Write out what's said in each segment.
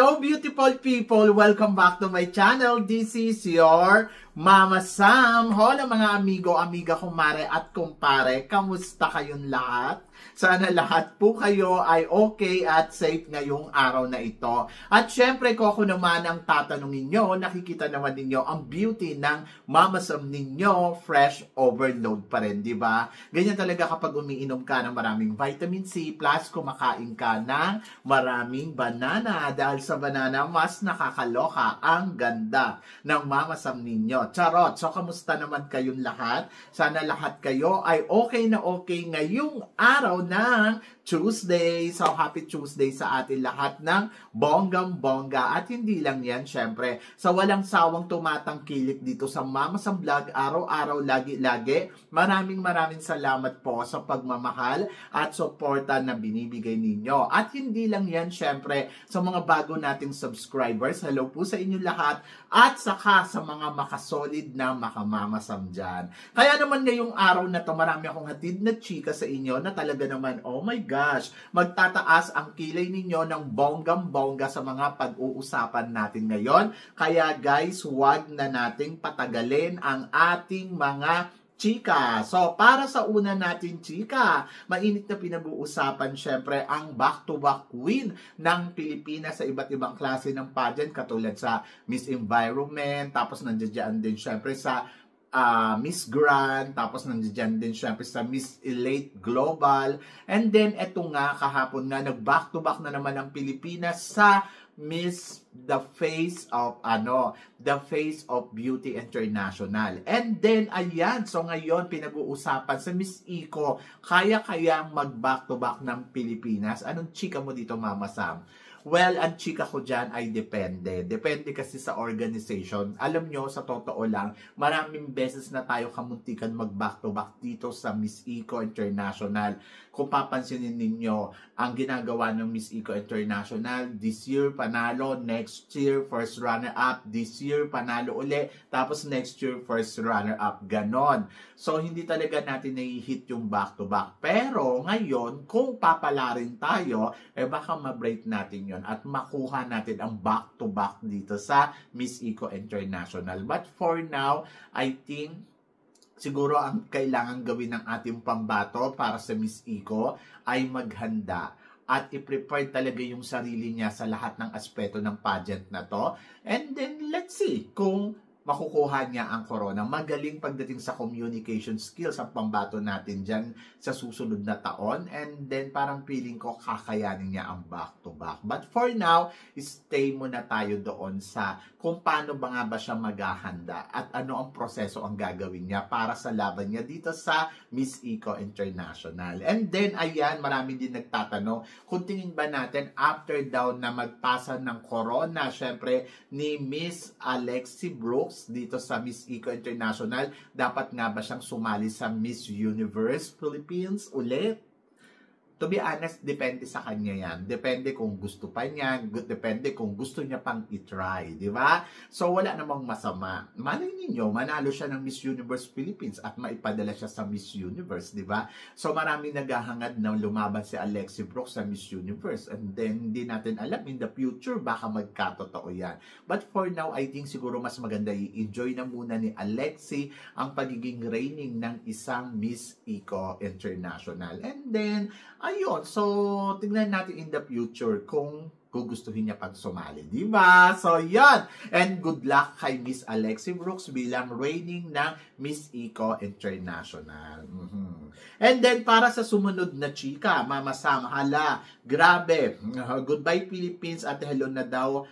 Hello beautiful people! Welcome back to my channel. This is your Mama Sam. Hola mga amigo, amiga, kumare at kumpare. Kamusta kayong lahat? Sana lahat po kayo ay okay at safe ngayong araw na ito. At syempre ko ako naman ang tatanungin nyo, nakikita naman ninyo ang beauty ng Mama Sam ninyo, fresh overload pa rin, di ba? Ganyan talaga kapag umiinom ka ng maraming vitamin C plus kumakain ka ng maraming banana. Dahil sa banana, mas nakakaloka ang ganda ng Mama Sam ninyo. Charot! So, kamusta naman kayong lahat? Sana lahat kayo ay okay na okay ngayong araw ng Tuesday. So, happy Tuesday sa atin lahat ng bonggang-bongga. At hindi lang yan, syempre, sa walang sawang tumatangkilik dito sa Mama Sam Vlog, araw-araw, lagi-lagi. Maraming salamat po sa pagmamahal at suporta na binibigay ninyo. At hindi lang yan, syempre, sa mga bago nating subscribers, hello po sa inyo lahat. At saka sa mga makasolid na Mama Sam dyan. Kaya naman ngayong araw na to, marami akong hatid na chika sa inyo na talaga naman, oh my gosh, magtataas ang kilay ninyo ng bonggang-bongga sa mga pag-uusapan natin ngayon. Kaya guys, huwag na nating patagalin ang ating mga chika. So, para sa una natin chika, mainit na pinag-uusapan syempre ang back-to-back win ng Pilipinas sa iba't ibang klase ng pageant katulad sa Miss Environment, tapos nandiyan din syempre sa Miss Grand, tapos nandiyan din syempre sa Miss Elite Global, and then eto nga kahapon nga nag-back-to-back na naman ang Pilipinas sa Miss The Face of Beauty International. And then, ayan, so ngayon pinag-uusapan sa Miss Eco, kaya-kayang mag-back-to-back ng Pilipinas. Anong chika mo dito, Mama Sam? Well, ang chika ko dyan ay depende. Depende kasi sa organization. Alam nyo, sa totoo lang, maraming beses na tayo kamuntikan mag-back-to-back dito sa Miss Eco International. Kung papansinin ninyo, ang ginagawa ng Miss Eco International, this year panalo, next year first runner-up, this year panalo uli, tapos next year first runner-up. Ganon. So, hindi talaga natin nai-hit yung back-to-back. Pero, ngayon, kung papalarin tayo, baka ma-break natin yun at makuha natin ang back-to-back dito sa Miss Eco International. But for now, I think siguro ang kailangan gawin ng ating pambato para sa Miss Eco ay maghanda at i-prepare talaga yung sarili niya sa lahat ng aspeto ng pageant na to. And then, let's see kung makukuha niya ang corona. Magaling pagdating sa communication skills ang pambato natin dyan sa susunod na taon. And then parang feeling ko kakayanin niya ang back-to-back. But for now, stay muna tayo doon sa kung paano ba nga ba siya maghahanda at ano ang proseso ang gagawin niya para sa laban niya dito sa Miss Eco International. And then, ayan, marami din nagtatanong kung tingin ba natin after daw na magpasa ng corona, syempre, ni Miss Alexi Brooks dito sa Miss Eco International, dapat nga ba siyang sumali sa Miss Universe Philippines ulit? To be honest, depende sa kanya yan. Depende kung gusto pa niya, depende kung gusto niya pang itry, di ba? So, wala namang masama. Malay ninyo, manalo siya ng Miss Universe Philippines at maipadala siya sa Miss Universe, di ba? So, maraming naghahangad na lumaban si Alexi Brooks sa Miss Universe. And then, hindi natin alam, in the future, baka magkatotoo yan. But for now, I think siguro mas maganda i-enjoy na muna ni Alexi ang pagiging reigning ng isang Miss Eco International. And then, ayun, so tingnan natin in the future kung gugustuhin niya pag sumali, di ba? So, yan. And good luck kay Miss Alexi Brooks bilang reigning ng Miss Eco International. And then, para sa sumunod na chika, Mama Sam, hala, grabe. Goodbye Philippines at hello na daw.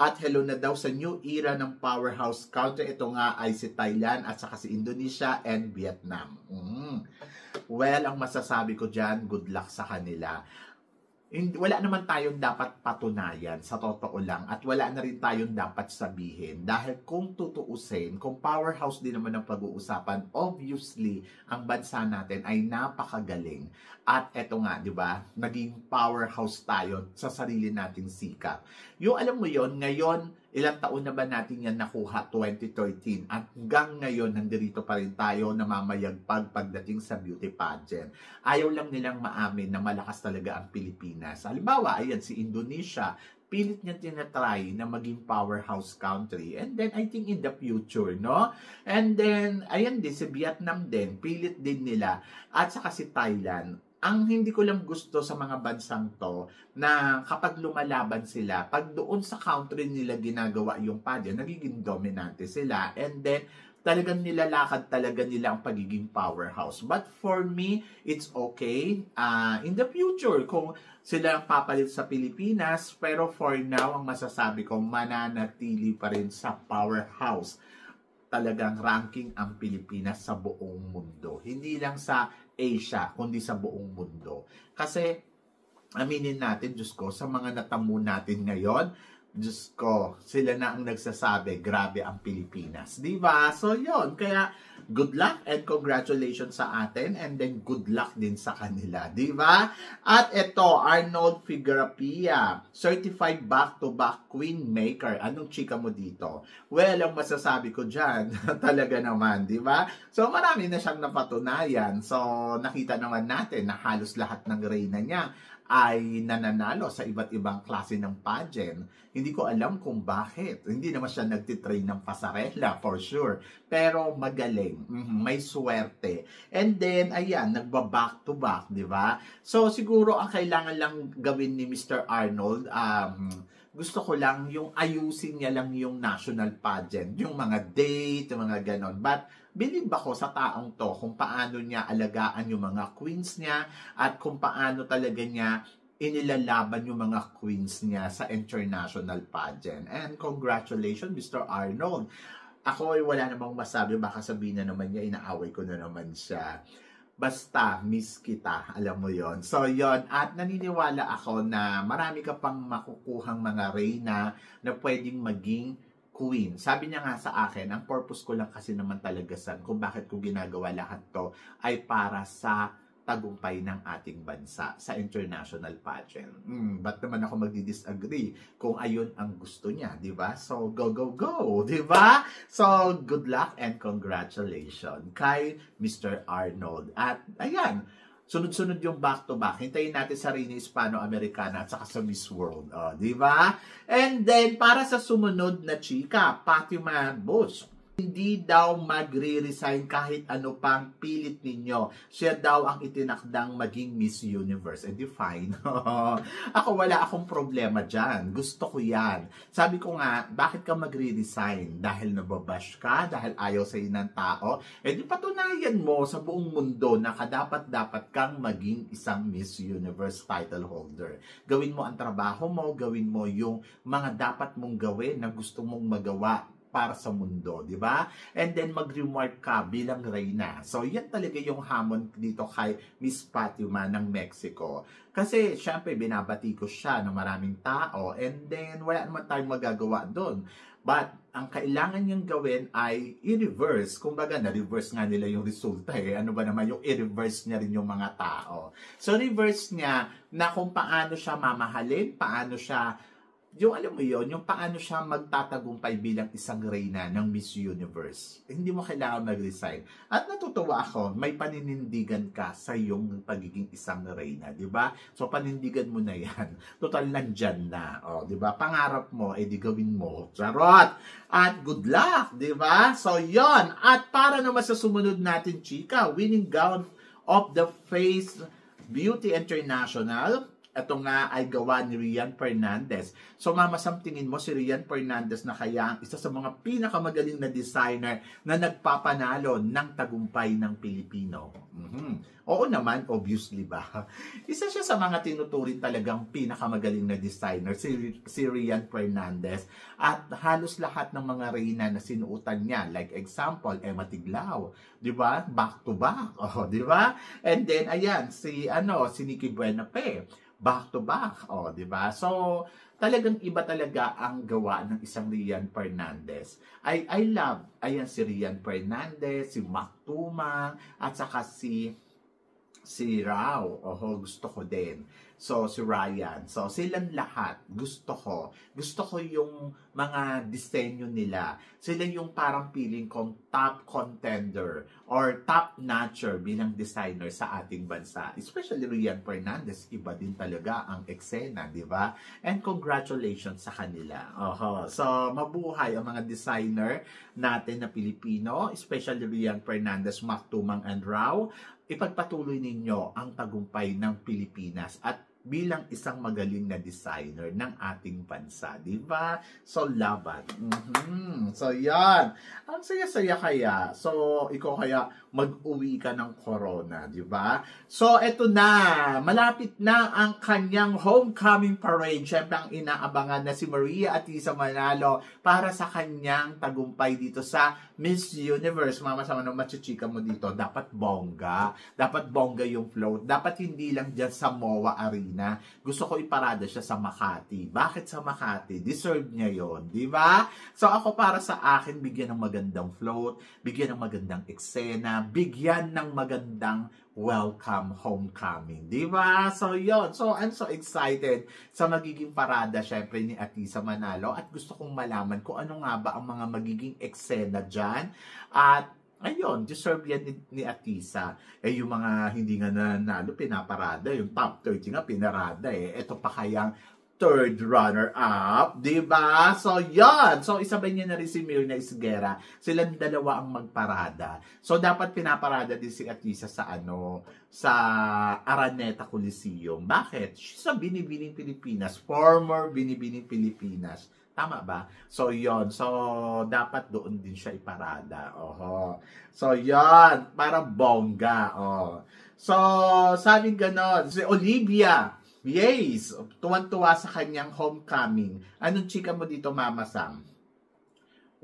At hello na daw sa new era ng powerhouse country. Ito nga ay si Thailand at saka si Indonesia and Vietnam. Well, ang masasabi ko dyan, good luck sa kanila. Wala naman tayong dapat patunayan sa totoo lang at wala na rin tayong dapat sabihin dahil kung tutuusin, kung powerhouse din naman ang pag-uusapan, obviously ang bansa natin ay napakagaling at eto nga, di ba, naging powerhouse tayo sa sarili nating sikap. Yung alam mo yon, ngayon ilang taon na ba natin yan nakuha? 2013. At hanggang ngayon, nandito pa rin tayo namamayagpag pagdating sa beauty pageant. Ayaw lang nilang maamin na malakas talaga ang Pilipinas. Halimbawa, ayan, si Indonesia, pilit niya tinatry na maging powerhouse country. And then, I think in the future, no? And then, ayan din, si Vietnam din, pilit din nila. At saka si Thailand. Ang hindi ko lang gusto sa mga bansang to, na kapag lumalaban sila, pag doon sa country nila ginagawa yung pageant, nagiging dominante sila. And then, talagang nilalakad talaga nila ang pagiging powerhouse. But for me, it's okay. In the future, kung sila ang papalit sa Pilipinas, pero for now, ang masasabi ko, mananatili pa rin sa powerhouse. Talagang ranking ang Pilipinas sa buong mundo. Hindi lang sa Asia, kundi sa buong mundo. Kasi, aminin natin, Diyos ko, sa mga natamo natin ngayon, Diyos ko, sila na ang nagsasabi, grabe ang Pilipinas. Diba? So, yon. Kaya, good luck and congratulations sa atin and then good luck din sa kanila. Diba? At ito, Arnold Figueroa, certified back-to-back queen maker. Anong chika mo dito? Well, ang masasabi ko dyan, talaga naman, diba? So, marami na siyang napatunayan. So, nakita naman natin na halos lahat ng reyna niya ay nananalo sa iba't ibang klase ng pageant. Hindi ko alam kung bakit. Hindi naman siya nagtitrain ng pasarela, for sure. Pero magaling. May swerte. And then, ayan, nagba-back to back, di ba? So, siguro ang kailangan lang gawin ni Mr. Arnold, gusto ko lang yung ayusin niya lang yung national pageant. Yung mga date, yung mga ganon. But, believe ako sa taong to kung paano niya alagaan yung mga queens niya at kung paano talaga niya inilalaban yung mga queens niya sa international pageant. And congratulations, Mr. Arnold. Ako ay wala namang masabi, baka sabihin na naman niya, inaaway ko na naman siya. Basta, miss kita, alam mo yon. So, yon. At naniniwala ako na marami ka pang makukuhang mga reyna na pwedeng maging queen. Sabi niya nga sa akin, ang purpose ko lang kasi naman talaga kung bakit ko ginagawa lahat to ay para sa tagumpay ng ating bansa sa international pageant. Ba't naman ako magdi-disagree kung ayun ang gusto niya, di ba? So, go, go, go, di ba? So, good luck and congratulations kay Mr. Arnold. At, ayan, sunod-sunod yung back-to-back. Hintayin natin sa Reina Hispano-Americana at saka sa Miss World. Di ba? And then, para sa sumunod na chika, Fatima Bush. Hindi daw magre-resign kahit ano pang pilit ninyo. Siya daw ang itinakdang maging Miss Universe. And fine. Ako wala akong problema dyan. Gusto ko yan. Sabi ko nga, bakit ka magre-resign? Dahil nababash ka? Dahil ayaw sa'yo ng tao? Eh di patunayan mo sa buong mundo na dapat kang maging isang Miss Universe title holder. Gawin mo ang trabaho mo, gawin mo yung mga dapat mong gawin na gusto mong magawa para sa mundo, di ba? And then mag-reward ka bilang reyna. So, yan talaga yung hamon dito kay Miss Fatima ng Mexico. Kasi, syempre, binabati ko siya ng maraming tao and then wala naman tayong magagawa doon. But, ang kailangan niyang gawin ay i-reverse. Kumbaga, na-reverse nga nila yung resulta eh. Ano ba naman yung i-reverse niya rin yung mga tao. So, reverse niya na kung paano siya mamahalin, paano siya yung alam mo yon, yung paano siya magtatagumpay bilang isang reyna ng Miss Universe. Hindi mo kailangan mag-resign. At natutuwa ako, may paninindigan ka sa iyong pagiging isang reyna, di ba? So panindigan mo na yan. Total nandyan na, di ba? Pangarap mo, di gawin mo. Charot! At good luck, di ba? So yon. At para naman sa sumunod natin, chika, winning gown of the Face Beauty International. Ito nga ay gawa ni Rian Fernandez. So mamasam tingin mo si Rian Fernandez na kaya ang isa sa mga pinakamagaling na designer na nagpapanalo ng tagumpay ng Pilipino. Oo naman, obviously ba? Isa siya sa mga tinuturing talagang pinakamagaling na designer, si Rian Fernandez. At halos lahat ng mga reyna na sinuutan niya, like example, Emma Tiglao, di ba? Back to back, di ba? And then, ayan, si Nikki Buenape, back to back, di ba? So, talagang iba talaga ang gawa ng isang Rian Fernandez. I love, ayan si Rian Fernandez, si Mac Tumang, at saka si Rao. Gusto ko din. So, si Ryan. So, silang lahat, gusto ko. Gusto ko yung mga disenyo nila. Sila yung parang feeling kong top contender or top notcher bilang designer sa ating bansa. Especially Rian Fernandez, iba din talaga ang eksena, di ba? And congratulations sa kanila. So, mabuhay ang mga designer natin na Pilipino, especially Rian Fernandez, Mac Tumang and Rao. Ipagpatuloy ninyo ang tagumpay ng Pilipinas at bilang isang magaling na designer ng ating bansa, di ba? So, laban. So, yan. Ang saya-saya kaya. So, ikaw kaya mag-uwi ka ng corona, di ba? So, eto na. Malapit na ang kanyang homecoming parade. Siyempre, ang inaabangan na si Maria Atisa Manalo para sa kanyang tagumpay dito sa Miss Universe. Mama, sama nung machichika mo dito. Dapat bongga. Dapat bongga yung float. Dapat hindi lang dyan sa MOA Arena. Gusto ko iparada siya sa Makati. Bakit sa Makati? Deserve niya yon, di ba? So ako para sa akin, bigyan ng magandang float, bigyan ng magandang eksena, bigyan ng magandang welcome homecoming, di ba? So yon. So I'm so excited sa magiging parada syempre ni Atisa Manalo at gusto kong malaman kung ano nga ba ang mga magiging eksena dyan at ayun, deserve yan ni Atisa. Yung mga hindi nga nanalo, pinaparada. Yung top 30 nga, pinarada Ito pa kayang third runner-up, diba? So, yan. So, isabay niya na rin si Mirna Isguera. Silang dalawa ang magparada. So, dapat pinaparada din si Atisa sa sa Araneta Coliseum. Bakit? She's a Binibining Pilipinas. Former Binibining Pilipinas. Tama ba? So, yon. So, dapat doon din siya iparada. So, yon. Para bongga. So, sabi ganon. Si Olivia, yes, tuwan-tuwa sa kanyang homecoming. Anong chika mo dito, Mama Sam?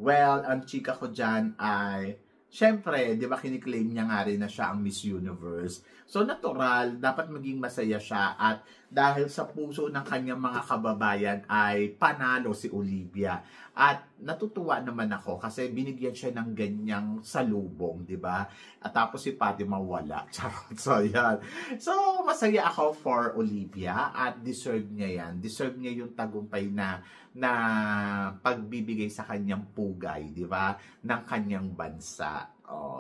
Well, ang chika ko dyan ay, syempre, di ba kiniklaim niya nga rin na siya ang Miss Universe. So, natural, dapat maging masaya siya at dahil sa puso ng kanyang mga kababayan ay panalo si Olivia. At natutuwa naman ako kasi binigyan siya ng ganyang salubong, di ba? At tapos si Fatima wala. Charot. So, yan. So, masaya ako for Olivia at deserve niya yan. Deserve niya yung tagumpay na pagbibigay sa kanyang pugay, di ba? Ng kanyang bansa.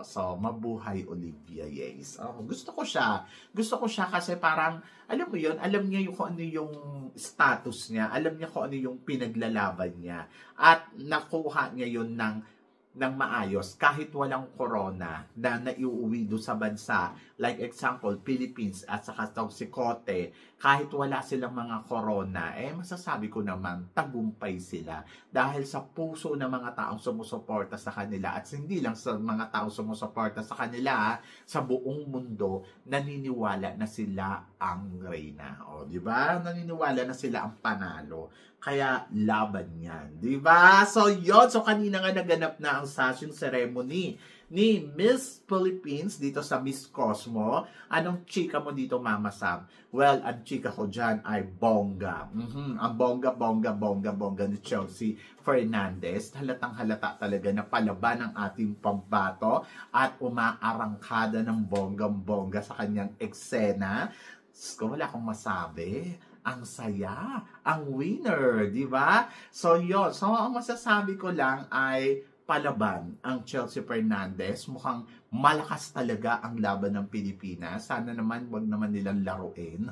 So, mabuhay Olivia, yes. Gusto ko siya. Gusto ko siya kasi parang, alam mo yun, alam niya yung kung ano yung status niya. Alam niya kung ano yung pinaglalaban niya. At nakuha niya yun ng maayos kahit walang corona na naiuwi doon sa bansa. Like example, Philippines at saka si Cote, kahit wala silang mga corona, masasabi ko naman, tagumpay sila. Dahil sa puso ng mga taong sumusuporta sa kanila at hindi lang sa mga taong sumusuporta sa kanila, sa buong mundo, naniniwala na sila ang reyna. Di ba? Naniniwala na sila ang panalo. Kaya laban yan. Di ba? So, yun. So, kanina nga naganap na ang sashing ceremony ni Miss Philippines dito sa Miss Cosmo. Anong chika mo dito, Mama Sam? Well, ang chika ko dyan ay bongga. Ang bongga ni Chelsea Fernandez. Halatang halata talaga na palaban ng ating pambato at umaarangkada ng bonggang-bongga sa kanyang eksena. Wala akong masabi. Ang saya, ang winner, di ba? So, yun. So, ang masasabi ko lang ay palaban ang Chelsea Fernandez. Mukhang malakas talaga ang laban ng Pilipinas. Sana naman, wag naman nilang laruin.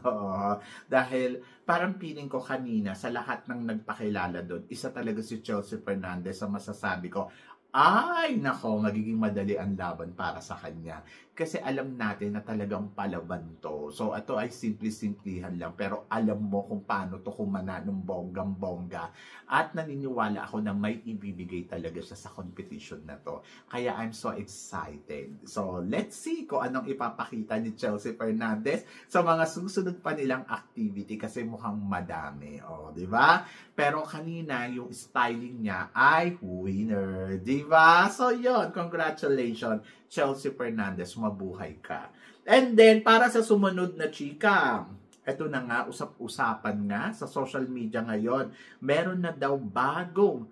Dahil parang feeling ko kanina, sa lahat ng nagpakilala doon, isa talaga si Chelsea Fernandez ang masasabi ko, ay, nako, magiging madali ang laban para sa kanya. Kasi alam natin na talagang palaban to. So, ito ay simple-simplihan lang. Pero alam mo kung paano to kumana ng bonggang-bongga. At naniniwala ako na may ibibigay talaga siya sa competition na to. Kaya I'm so excited. So, let's see kung anong ipapakita ni Chelsea Fernandez sa mga susunod pa nilang activity. Kasi mukhang madami. Di ba? Pero kanina, yung styling niya ay winner. Di ba? So, yun. Congratulations, Chelsea Fernandez. Mabuhay ka. And then, para sa sumunod na chika, eto na nga, usap-usapan nga sa social media ngayon. Meron na daw bagong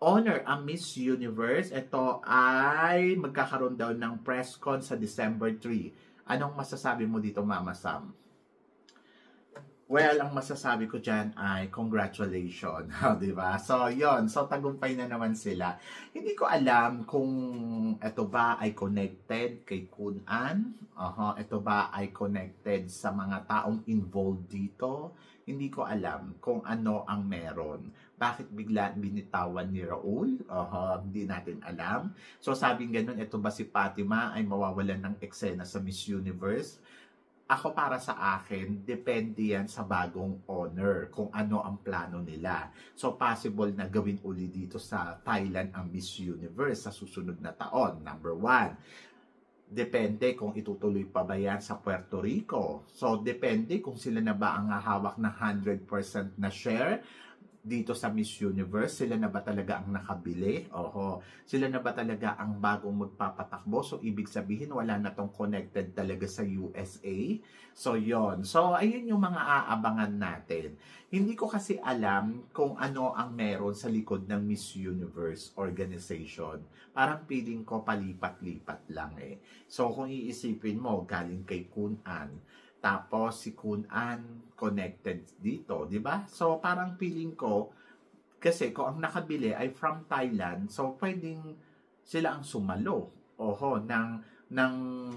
honor ang Miss Universe. Ito ay magkakaroon daw ng press con sa December 3. Anong masasabi mo dito, Mama Sam? Well, ang masasabi ko dyan ay congratulations, di ba? So, yon. So, tagumpay na naman sila. Hindi ko alam kung ito ba ay connected kay Kun An. Ito ba ay connected sa mga taong involved dito. Hindi ko alam kung ano ang meron. Bakit bigla binitawan ni Raul? Hindi natin alam. So, sabing ganun, ito ba si Fatima ay mawawalan ng eksena sa Miss Universe? Ako, para sa akin, depende yan sa bagong owner kung ano ang plano nila. So, possible na gawin uli dito sa Thailand ang Miss Universe sa susunod na taon. Number 1. Depende kung itutuloy pa ba yan sa Puerto Rico. So, depende kung sila na ba ang hawak na 100% na share dito sa Miss Universe. Sila na ba talaga ang nakabili? Sila na ba talaga ang bagong magpapatakbo? So, ibig sabihin, wala na tong connected talaga sa USA. So, yon. So, ayun yung mga aabangan natin. Hindi ko kasi alam kung ano ang meron sa likod ng Miss Universe organization. Parang feeling ko palipat-lipat lang eh. So, kung iisipin mo, galing kay Kun An, tapos si Kun An connected dito, di ba? So parang feeling ko, kasi kung ang nakabili ay from Thailand, so pwedeng sila ang sumalo ng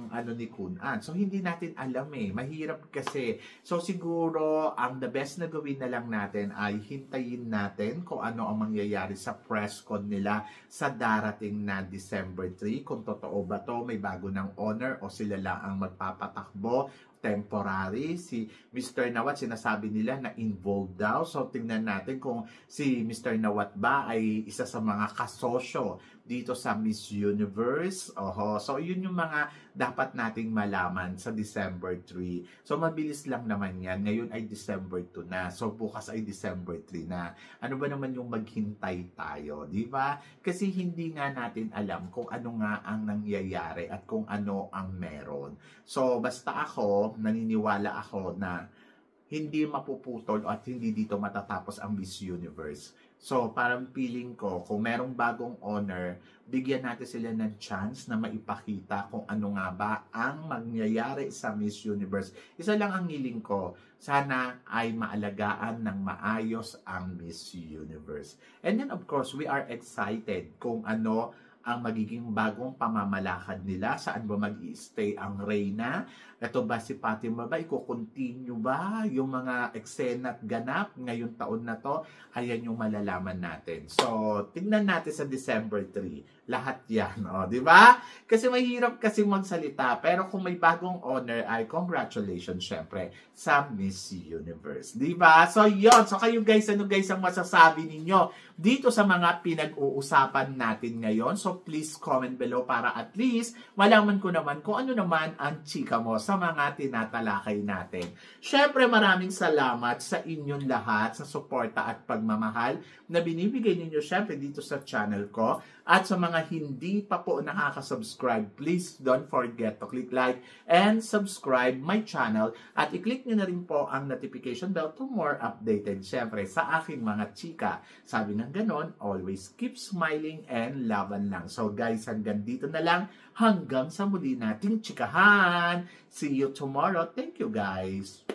ano ni Kun An. So hindi natin alam eh. Mahirap kasi. So siguro ang the best na gawin na lang natin ay hintayin natin kung ano ang mangyayari sa press con nila sa darating na December 3. Kung totoo ba to, may bago ng owner o sila lang ang magpapatakbo temporary. Si Mr. Nawat, sinasabi nila na involved daw. So, tingnan natin kung si Mr. Nawat ba ay isa sa mga kasosyo dito sa Miss Universe. So, yun yung mga dapat nating malaman sa December 3. So, mabilis lang naman yan. Ngayon ay December 2 na. So, bukas ay December 3 na. Ano ba naman yung maghintay tayo? Di ba? Kasi hindi nga natin alam kung ano nga ang nangyayari at kung ano ang meron. So, basta ako, naniniwala ako na hindi mapuputol at hindi dito matatapos ang Miss Universe. So, parang feeling ko, kung merong bagong owner, bigyan natin sila ng chance na maipakita kung ano nga ba ang mangyayari sa Miss Universe. Isa lang ang hiling ko, sana ay maalagaan ng maayos ang Miss Universe. And then, of course, we are excited kung ano ang magiging bagong pamamalakad nila, saan ba mag-i-stay ang Reyna. Ito ba si Fatima ba? Iko-continue ba yung mga eksena at ganap ngayong taon na to? Ayan yung malalaman natin. So, tingnan natin sa December 3. Lahat yan, di ba? Kasi mahirap kasi magsalita. Pero kung may bagong owner ay congratulations syempre sa Miss Universe. Di ba? So, yon. So, kayo guys, ano guys ang masasabi ninyo dito sa mga pinag-uusapan natin ngayon? So, please comment below para at least malaman ko naman kung ano naman ang chika mo sa mga tinatalakay natin. Syempre, maraming salamat sa inyong lahat sa suporta at pagmamahal na binibigay ninyo syempre dito sa channel ko. At sa mga hindi pa po nakaka-subscribe, please don't forget to click like and subscribe my channel. At i-click nyo na rin po ang notification bell to more updated syempre sa aking mga chika. Sabi ng ganon, always keep smiling and laban lang. So guys, hanggang dito na lang. Hanggang sa muli nating chikahan. See you tomorrow. Thank you guys.